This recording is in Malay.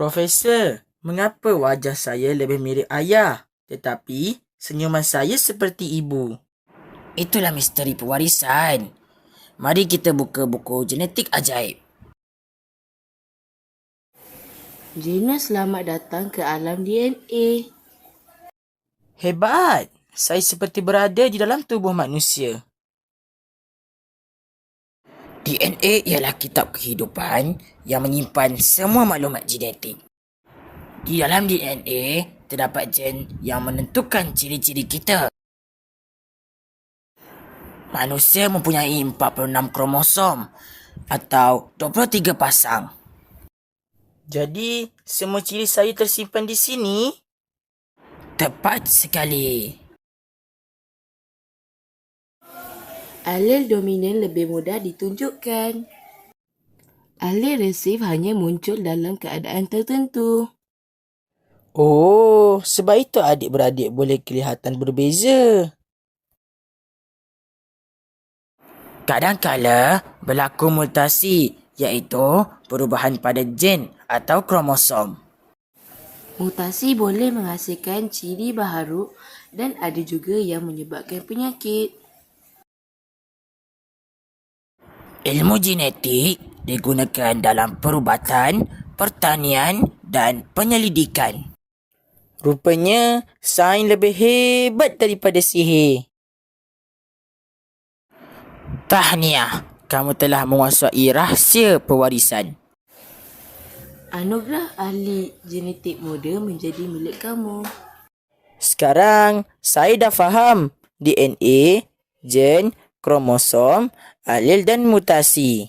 Profesor, mengapa wajah saya lebih mirip ayah, tetapi senyuman saya seperti ibu? Itulah misteri pewarisan. Mari kita buka buku genetik ajaib. Gina, selamat datang ke alam DNA. Hebat! Saya seperti berada di dalam tubuh manusia. DNA ialah kitab kehidupan yang menyimpan semua maklumat genetik. Di dalam DNA terdapat gen yang menentukan ciri-ciri kita. Manusia mempunyai 46 kromosom atau 23 pasang. Jadi, semua ciri saya tersimpan di sini? Tepat sekali. Alel dominan lebih mudah ditunjukkan. Alel resif hanya muncul dalam keadaan tertentu. Oh, sebab itu adik-beradik boleh kelihatan berbeza. Kadang-kala berlaku mutasi, iaitu perubahan pada gen atau kromosom. Mutasi boleh menghasilkan ciri baharu dan ada juga yang menyebabkan penyakit. Ilmu genetik digunakan dalam perubatan, pertanian dan penyelidikan. Rupanya, sains lebih hebat daripada sihir. Tahniah, kamu telah menguasai rahsia pewarisan. Anugerah ahli genetik muda menjadi milik kamu. Sekarang, saya dah faham DNA, gen, kromosom, alel dan mutasi.